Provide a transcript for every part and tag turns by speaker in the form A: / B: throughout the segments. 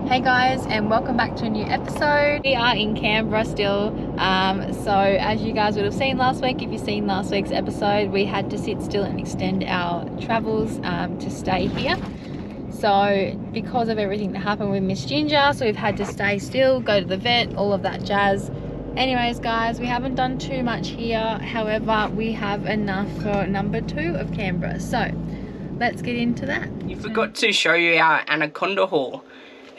A: Hey guys, and welcome back to a new episode. We are in Canberra still. So as you guys would have seen last week, if you've seen last week's episode, we had to sit still and extend our travels to stay here. So because of everything that happened with Miss Ginger, so we've had to stay still, go to the vet, all of that jazz. Anyways guys, we haven't done too much here. However, we have enough for number 2 of Canberra. So let's get into that.
B: You forgot to show you our anaconda haul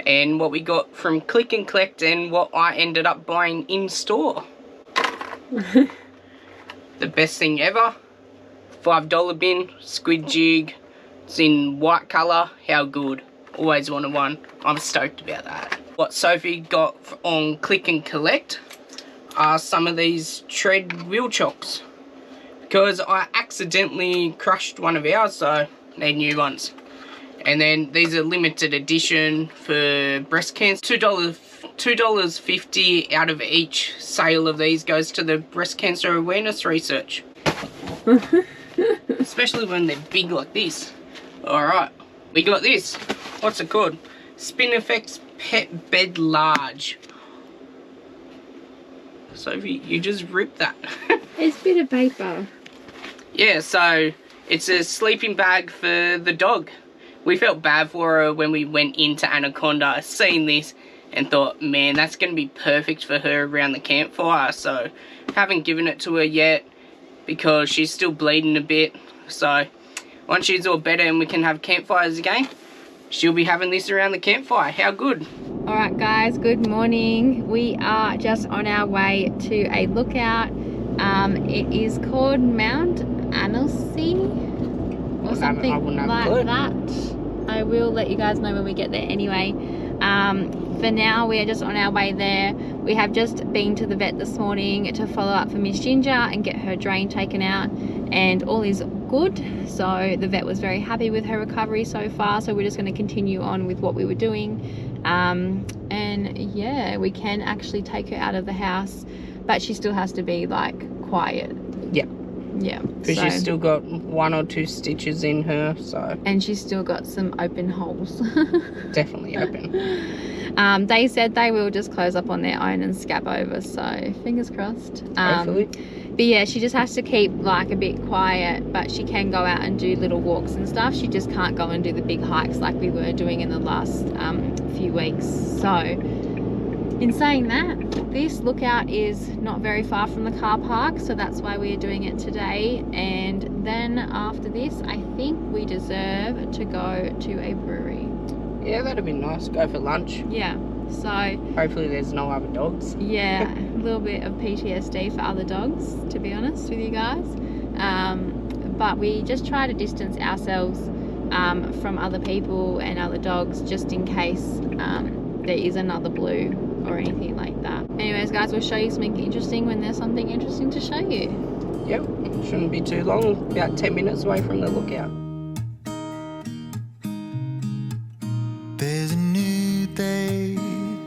B: and what we got from Click and Collect and what I ended up buying in store. The best thing ever, $5 bin, squid jig. It's in white colour. How good. Always wanted one. I'm stoked about that. What Sophie got on Click and Collect are some of these tread wheel chocks, because I accidentally crushed one of ours, so need new ones. And then these are limited edition for breast cancer. $2.50 out of each sale of these goes to the breast cancer awareness research. Especially when they're big like this. Alright, we got this. What's it called? Spin Effects Pet Bed Large. Sophie, you just ripped that.
A: It's a bit of paper.
B: Yeah, so it's a sleeping bag for the dog. We felt bad for her when we went into Anaconda, seeing this and thought, man, that's going to be perfect for her around the campfire. So haven't given it to her yet because she's still bleeding a bit. So once she's all better and we can have campfires again, she'll be having this around the campfire. How good.
A: Alright guys, good morning. We are just on our way to a lookout. It is called Mount Annecy or something like that. I will let you guys know when we get there anyway. For now, we are just on our way there. We have just been to the vet this morning to follow up for Miss Ginger and get her drain taken out, and all is good. So the vet was very happy with her recovery so far, so we're just going to continue on with what we were doing. And yeah, we can actually take her out of the house, but she still has to be like quiet. Yeah,
B: because she's still got 1 or 2 stitches in her, so. And
A: she's still got some open holes.
B: Definitely open.
A: They said they will just close up on their own and scab over, so fingers crossed.
B: Hopefully.
A: But yeah, she just has to keep like a bit quiet, but she can go out and do little walks and stuff. She just can't go and do the big hikes like we were doing in the last few weeks. So in saying that, this lookout is not very far from the car park, so that's why we are doing it today. And then after this, I think we deserve to go to a brewery.
B: Yeah, that'd be nice. Go for lunch.
A: Yeah, so
B: hopefully there's no other dogs.
A: Yeah, a little bit of PTSD for other dogs, to be honest with you guys. But we just try to distance ourselves from other people and other dogs, just in case there is another blue or anything like that. Anyways guys, we'll show you something interesting when there's something interesting to show you.
B: Yep, shouldn't be too long, about 10 minutes away from the lookout.
C: There's a new day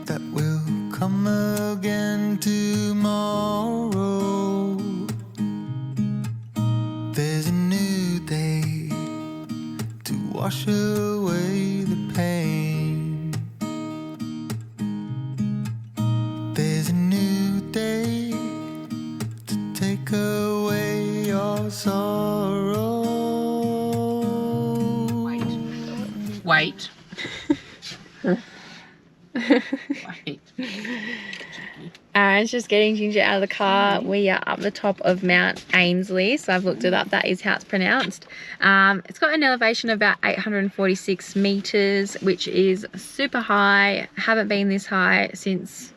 C: that will come again tomorrow. There's a new day to wash away the pain. There's a new day to take away your sorrow.
B: Wait.
A: It's just getting Ginger out of the car. We are up the top of Mount Ainslie, so I've looked it up. That is how it's pronounced. It's got an elevation of about 846 meters, which is super high. Haven't been this high since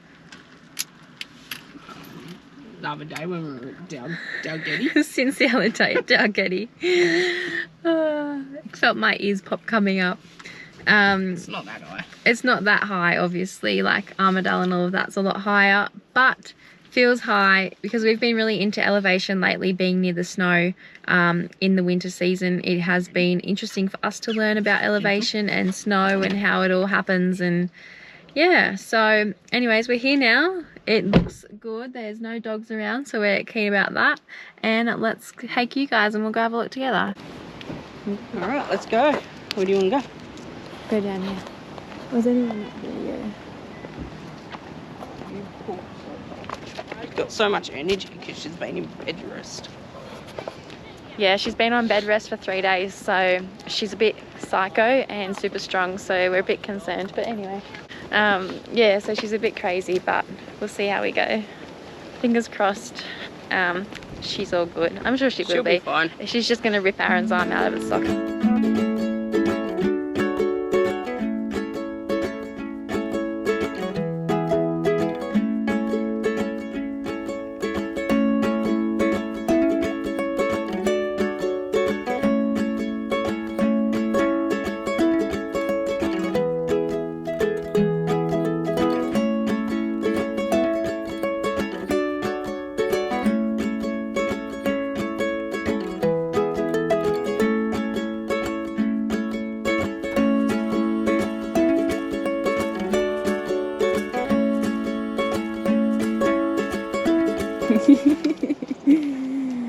B: the other day when we were at Dalgety.
A: Since the other day at Dalgety. I felt my ears pop coming up.
B: It's not that high.
A: It's not that high, obviously, like Armadale and all of that's a lot higher, but feels high because we've been really into elevation lately, being near the snow in the winter season. It has been interesting for us to learn about elevation and snow and how it all happens, and yeah, so anyways, we're here now. It looks good. There's no dogs around, so we're keen about that, and let's take you guys and we'll go have a look together.
B: All right, let's go. Where do you want to go?
A: Go down here. Was anyone up there? Yeah.
B: She's got so much energy because she's been in bed rest.
A: Yeah, she's been on bed rest for 3 days, so she's a bit psycho and super strong, so we're a bit concerned. But anyway, yeah, so she's a bit crazy, but we'll see how we go. Fingers crossed. She's all good. I'm sure she'll be
B: fine.
A: She's just gonna rip Aaron's arm out of his socket.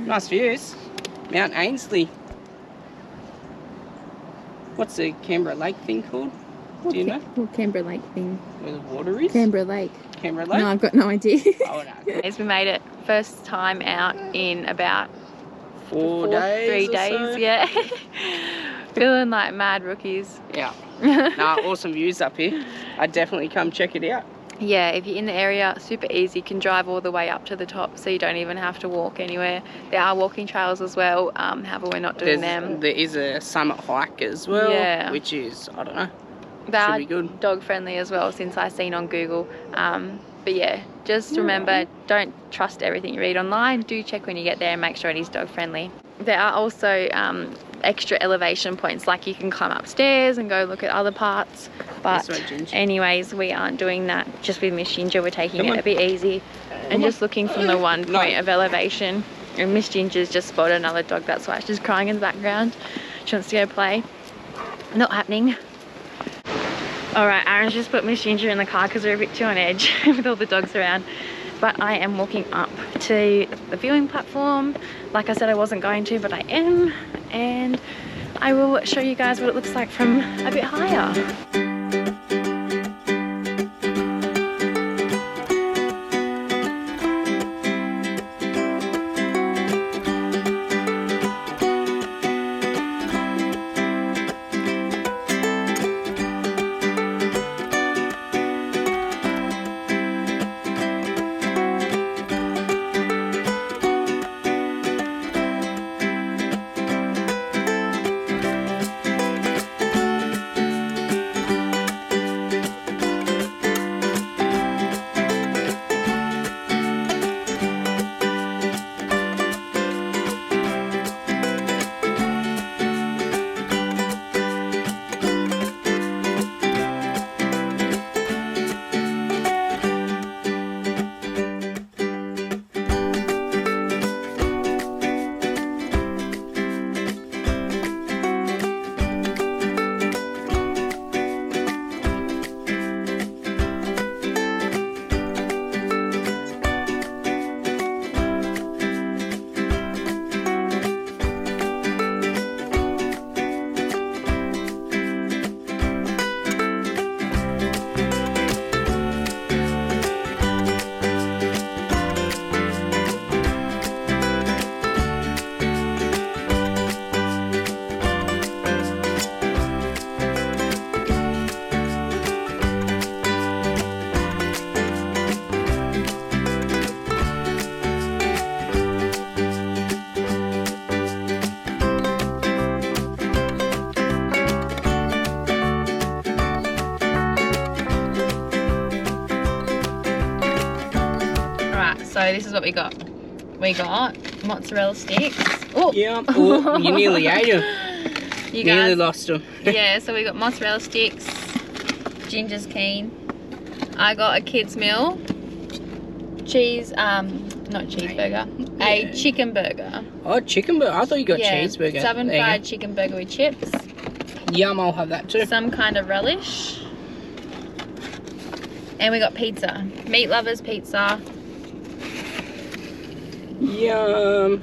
B: Nice views. Mount Ainsley. What's the Canberra Lake thing called? Do you know?
A: What Canberra Lake thing?
B: Where the water is?
A: Canberra Lake.
B: Canberra Lake?
A: No, I've got no idea.
B: Oh, no.
A: As we made it, first time out in about
B: 3 days.
A: So. Yeah. Feeling like mad rookies.
B: Yeah. Nah, awesome views up here. I'd definitely come check it out.
A: Yeah, if you're in the area, super easy. You can drive all the way up to the top, so you don't even have to walk anywhere. There are walking trails as well, however we're not doing them.
B: There is a summit hike as well,
A: yeah.
B: Which is, I don't know,
A: they
B: should
A: are
B: be good.
A: Dog friendly as well, since I've seen on Google. But yeah, just remember, don't trust everything you read online. Do check when you get there and make sure it is dog friendly. There are also extra elevation points, like you can climb upstairs and go look at other parts, but anyways, we aren't doing that just with Miss Ginger. We're taking it a bit easy and just looking from the one point of elevation. And Miss Ginger's just spotted another dog, that's why she's crying in the background. She wants to go play. Not happening. Alright, Aaron's just put Miss Ginger in the car because we're a bit too on edge with all the dogs around. But I am walking up to the viewing platform. Like I said, I wasn't going to, but I am. And I will show you guys what it looks like from a bit higher. So this is what we got. We got mozzarella sticks. Oh,
B: yeah. Oh, you nearly ate them.
A: You
B: nearly
A: guys,
B: lost them.
A: Yeah, so we got mozzarella sticks. Ginger's keen. I got a kids meal. Cheese, not cheeseburger.
B: Yeah.
A: A chicken burger.
B: Oh, chicken burger. I thought you got cheeseburger.
A: Southern fried chicken burger with chips.
B: Yum, I'll have that too.
A: Some kind of relish. And we got pizza. Meat lovers pizza.
B: Yum.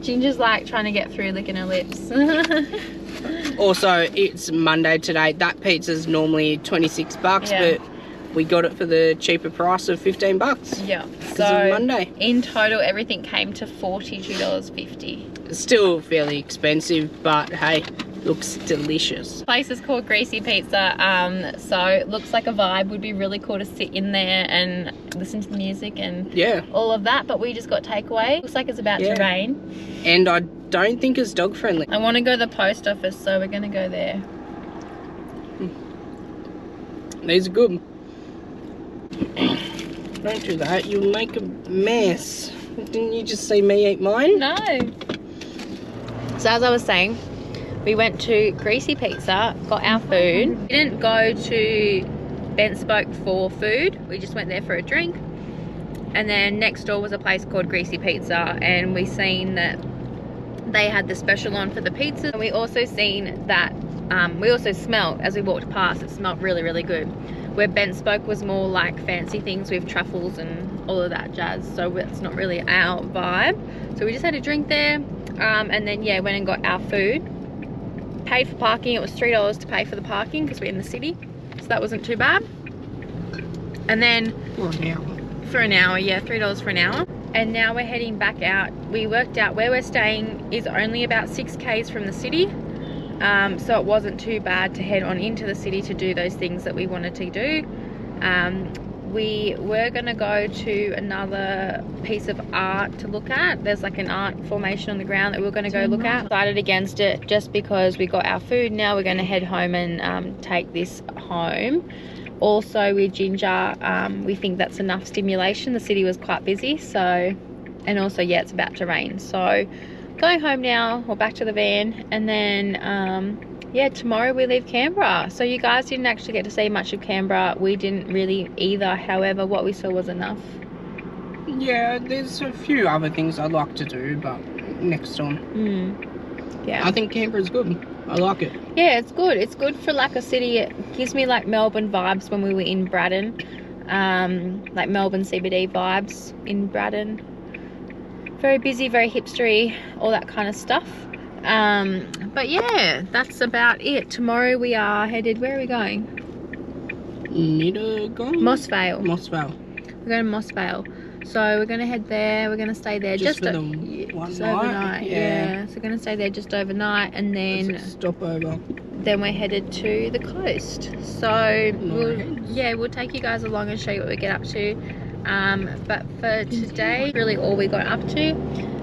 A: Ginger's like trying to get through licking her lips.
B: Also, it's Monday today. That pizza's normally 26 bucks, but we got it for the cheaper price of 15 bucks.
A: Yeah.
B: So Monday.
A: In total, everything came to $42.50.
B: It's still fairly expensive, but hey, looks delicious.
A: The place is called Greasy Pizza, so it looks like a vibe. Would be really cool to sit in there and listen to the music and all of that, but we just got takeaway. Looks like it's about to rain.
B: And I don't think it's dog friendly.
A: I want to go to the post office, so we're going to go there.
B: These are good. Don't do that, you'll make a mess. Didn't you just see me eat mine?
A: No. So as I was saying, we went to Greasy Pizza, got our food. We didn't go to Ben Spoke for food. We just went there for a drink. And then next door was a place called Greasy Pizza, and we seen that they had the special on for the pizza. And we also seen that, we also smelled, as we walked past, it smelled really, really good. Where Ben Spoke was more like fancy things with truffles and all of that jazz. So it's not really our vibe. So we just had a drink there. And then, yeah, went and got our food. Paid for parking. It was $3 to pay for the parking because we're in the city. So that wasn't too bad. And then... For an hour, yeah, $3 for an hour. And now we're heading back out. We worked out where we're staying is only about 6 k's from the city. So it wasn't too bad to head on into the city to do those things that we wanted to do. We were going to go to another piece of art to look at. There's like an art formation on the ground that we were going to go look at. Decided against it just because we got our food. Now we're going to head home and take this home. Also with Ginger, we think that's enough stimulation. The city was quite busy, so, and also, yeah, it's about to rain. So going home now, or back to the van, and then yeah, tomorrow we leave Canberra. So you guys didn't actually get to see much of Canberra. We didn't really either. However, what we saw was enough.
B: Yeah, there's a few other things I'd like to do, but next on. Yeah, I think Canberra's good. I like it. Yeah,
A: it's good. It's good for like a city. It gives me like Melbourne vibes when we were in Braddon. Like Melbourne CBD vibes in Braddon. Very busy, very hipstery, all that kind of stuff. But yeah, that's about it. Tomorrow we are headed, where are we going? Moss Vale.
B: Moss Vale.
A: We're going to Moss Vale. So we're going to head there. We're going to stay there just
B: for the one night.
A: Overnight. Yeah. So we're going to stay there just overnight, and then
B: stop over.
A: Then we're headed to the coast. So we'll take you guys along and show you what we get up to. But for today, really all we got up to.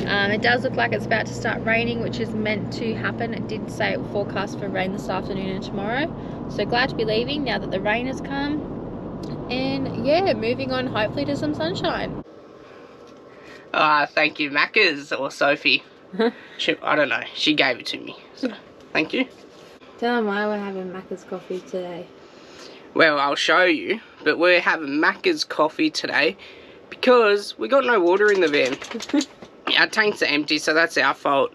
A: It does look like it's about to start raining, which is meant to happen. It did say it will forecast for rain this afternoon and tomorrow. So glad to be leaving now that the rain has come. And yeah, moving on hopefully to some sunshine.
B: Thank you, Macca's or Sophie. I don't know. She gave it to me. So thank you.
A: Tell them why we're having Macca's coffee today.
B: Well, I'll show you. But we're having Macca's coffee today because we got no water in the van. Our tanks are empty, so that's our fault.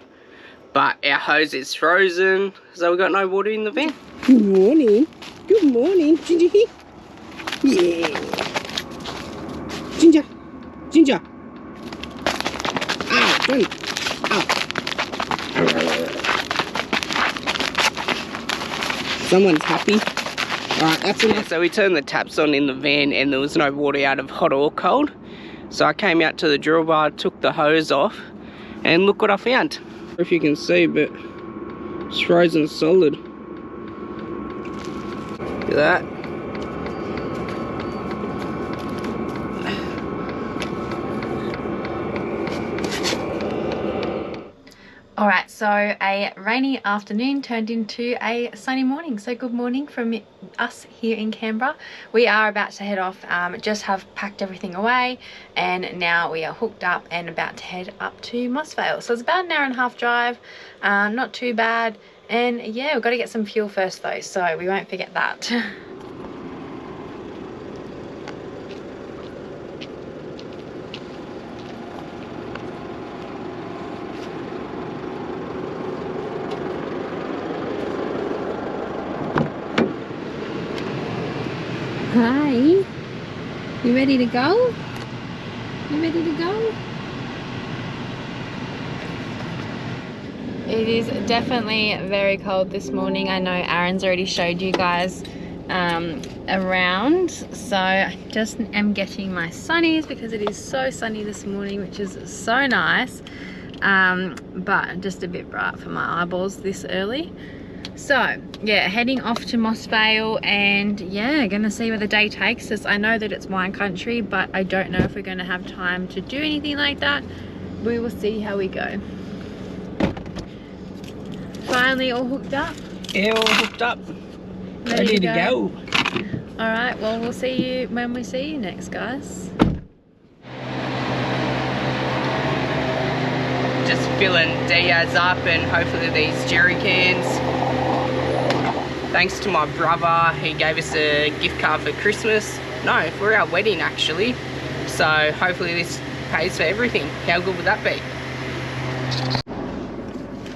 B: But our hose is frozen, so we got no water in the van. Good morning. Good morning, Ginger. Yeah. Ginger. Ginger. Ow, don't. Ow. Someone's happy. Alright, that's enough. So we turned the taps on in the van and there was no water out of hot or cold. So I came out to the drill bar, took the hose off, and look what I found. I don't know if you can see, but it's frozen solid. Look at that.
A: Alright, so a rainy afternoon turned into a sunny morning. So good morning from us here in Canberra. We are about to head off, just have packed everything away, and now we are hooked up and about to head up to Moss Vale. So it's about an hour and a half drive, not too bad. And yeah, we've got to get some fuel first though, so we won't forget that. Hi, you ready to go? You ready to go? It is definitely very cold this morning. I know Aaron's already showed you guys around, so I just am getting my sunnies because it is so sunny this morning, which is so nice, but just a bit bright for my eyeballs this early. So yeah, heading off to Moss Vale, and yeah, gonna see where the day takes us. I know that it's wine country, but I don't know if we're gonna have time to do anything like that. We will see how we go. Finally all hooked up?
B: Yeah, all hooked up. Ready to go.
A: Alright, well we'll see you when we see you next, guys.
B: Just filling Diaz up and hopefully these jerry cans. Thanks to my brother, he gave us a gift card for Christmas. No, for our wedding actually. So hopefully this pays for everything. How good would that be?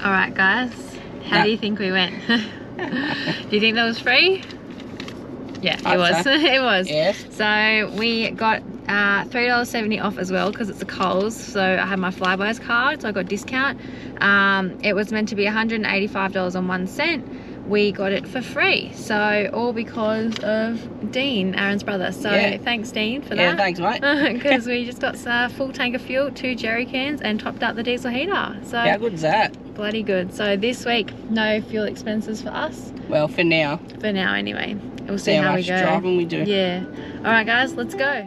A: Alright guys, how do you think we went? Do you think that was free? Yeah, it was. It was.
B: Yes.
A: So we got $3.70 off as well because it's a Coles. So I had my Flybuys card, so I got discount. It was meant to be $185.01. We got it for free. So all because of Dean, Aaron's brother. So yeah. Thanks Dean for that.
B: Yeah, thanks mate.
A: Because we just got a full tank of fuel, 2 jerry cans, and topped up the diesel heater. So
B: how good's that?
A: Bloody good. So this week, no fuel expenses for us.
B: Well, for now.
A: For now anyway. We'll see how we go.
B: How much driving we do.
A: Yeah. Alright guys, let's go.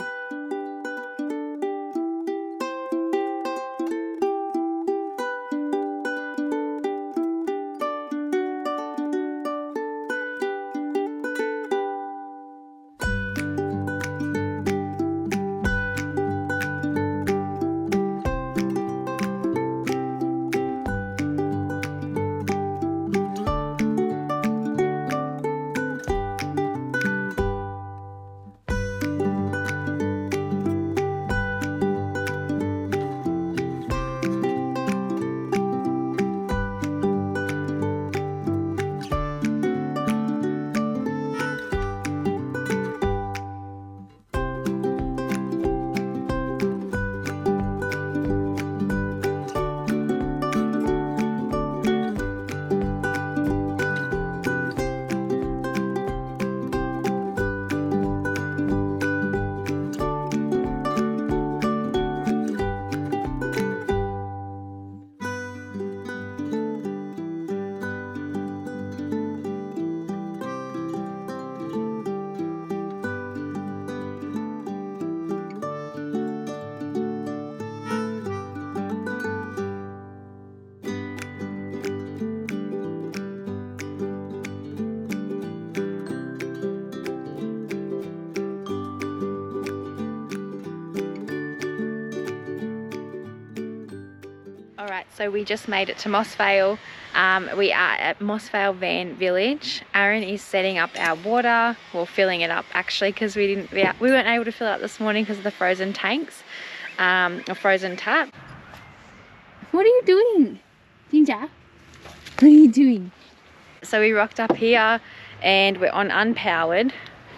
A: Alright, so we just made it to Moss Vale. We are at Moss Vale Van Village. Aaron is setting up our water, well filling it up actually, because we weren't able to fill it up this morning because of the frozen tanks, a frozen tap. What are you doing, Ginger? What are you doing? So we rocked up here and we're on unpowered.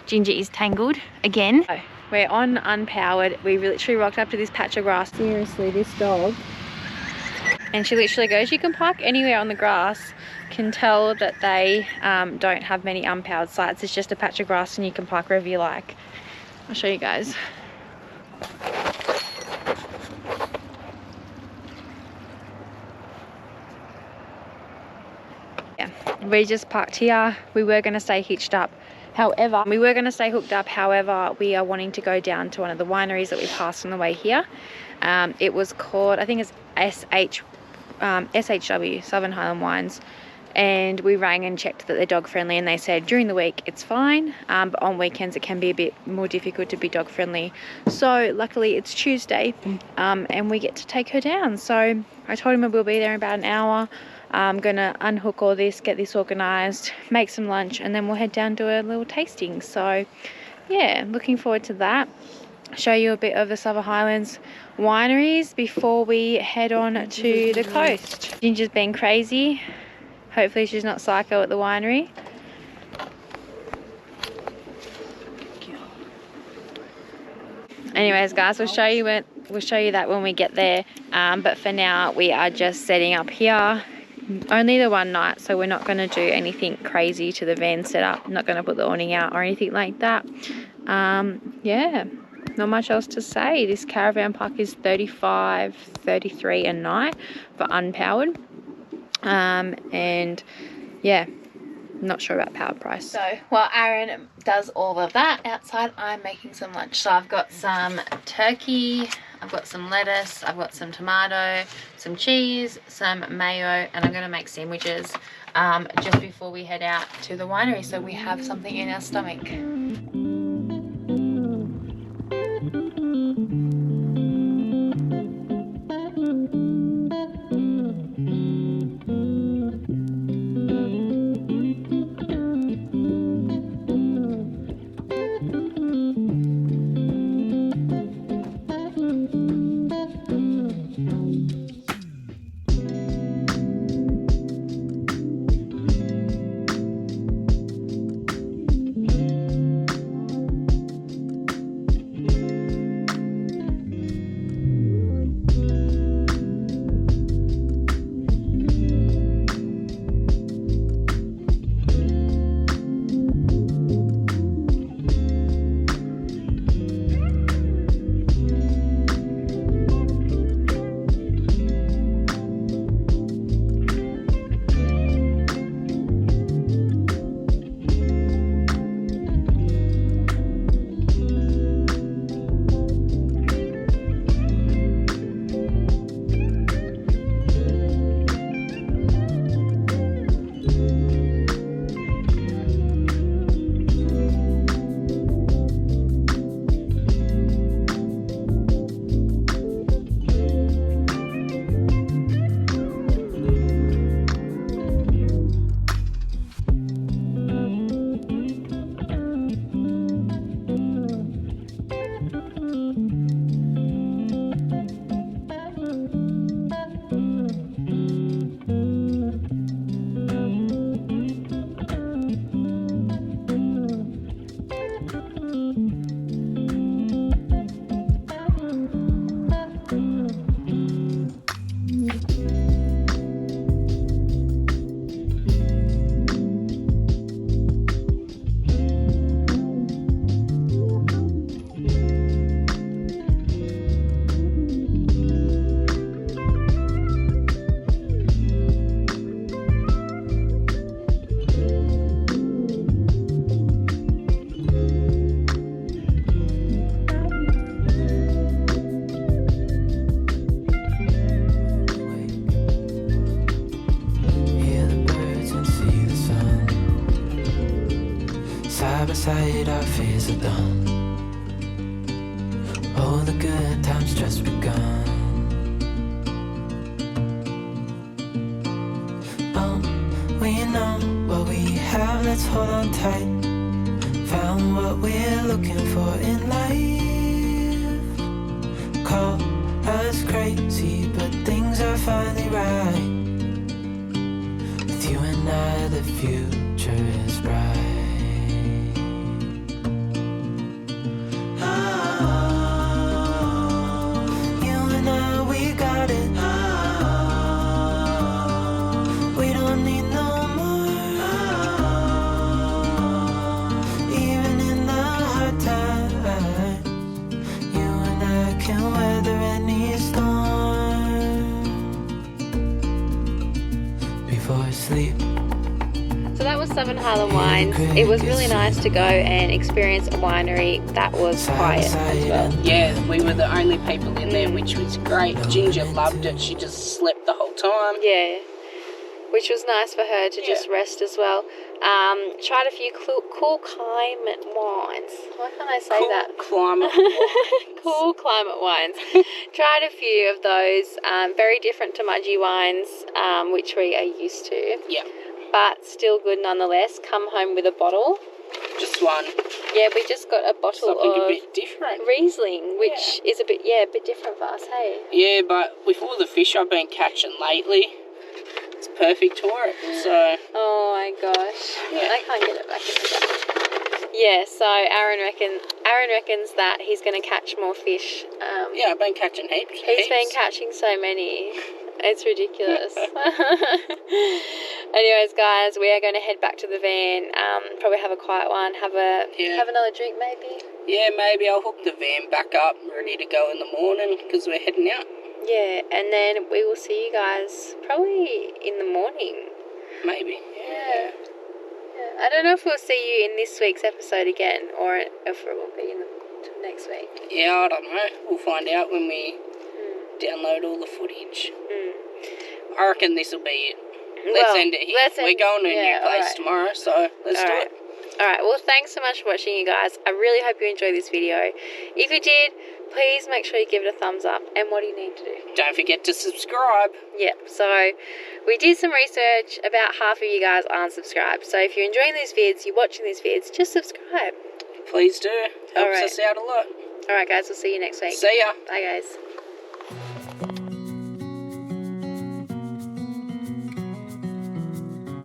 A: Ginger is tangled again. So we're on unpowered. We literally rocked up to this patch of grass. Seriously, this dog. And she literally goes, you can park anywhere on the grass. Can tell that they don't have many unpowered sites. It's just a patch of grass and you can park wherever you like. I'll show you guys. Yeah, we just parked here. We were going to stay hitched up. However, we were going to stay hooked up. However, we are wanting to go down to one of the wineries that we passed on the way here. It was called, I think it's SHW, Southern Highland Wines, and we rang and checked that they're dog friendly, and they said during the week it's fine, but on weekends it can be a bit more difficult to be dog friendly. So luckily it's Tuesday, and we get to take her down. So I told him we'll be there in about an hour. I'm gonna unhook all this, get this organized, make some lunch, and then we'll head down to a little tasting. So yeah, looking forward to that. Show you a bit of the Southern Highlands wineries before we head on to the coast. Ginger's been crazy. Hopefully she's not psycho at the winery. Anyways guys, we'll show you that when we get there, but for now we are just setting up here, only the one night, so we're not going to do anything crazy to the van setup. I'm not going to put the awning out or anything like that. Yeah, not much else to say. This caravan park is $35-33 a night for unpowered. And yeah, not sure about power price. So while Aaron does all of that outside, I'm making some lunch. So I've got some turkey, I've got some lettuce, I've got some tomato, some cheese, some mayo, and I'm going to make sandwiches just before we head out to the winery, so we have something in our stomach.
C: Beside our fears are done. All the good times just begun. Oh, we know what we have, let's hold on tight. Found what we're looking for in life. Call us crazy, but things are finally right. With you and I, the future is bright.
A: So that was Southern Highland Wines. It was really nice to go and experience a winery that was quiet as well.
B: Yeah, we were the only people in there, which was great. Ginger loved it. She just slept the whole time.
A: Yeah, which was nice for her to just rest as well. Tried a few cool climate wines. Why can't I say that?
B: Climate wines.
A: Cool climate wines. Tried a few of those. Very different to Mudgee wines, which we are used to.
B: Yeah.
A: But still good nonetheless. Come home with a bottle.
B: Just one.
A: Yeah, we just got a bottle
B: Something
A: of
B: a bit different.
A: Riesling, which is a bit different for us, hey?
B: Yeah, but with all the fish I've been catching lately, it's perfect for it. So.
A: Oh my gosh.
B: Yeah.
A: I can't get it back in the jar. Yeah, so Aaron reckons that he's going to catch more fish.
B: Yeah, I've been catching heaps.
A: He's been catching so many. It's ridiculous. Anyways, guys, we are going to head back to the van. Probably have a quiet one. Have another drink, maybe.
B: Yeah, maybe I'll hook the van back up, ready to go in the morning because we're heading out.
A: Yeah, and then we will see you guys probably in the morning.
B: Maybe. Yeah.
A: I don't know if we'll see you in this week's episode again, or if it will be in next week.
B: Yeah, I don't know. We'll find out when we download all the footage. I reckon this will be it. Let's end it here. We're going to a new place tomorrow, so let's do it.
A: Alright, well, thanks so much for watching, you guys. I really hope you enjoyed this video. If you did, please make sure you give it a thumbs up. And what do you need to do?
B: Don't forget to subscribe.
A: Yep, so we did some research. About half of you guys aren't subscribed. So if you're enjoying these vids, you're watching these vids, just subscribe.
B: Please do. Helps us out a lot.
A: Alright, guys, we'll see you next week.
B: See ya.
A: Bye, guys.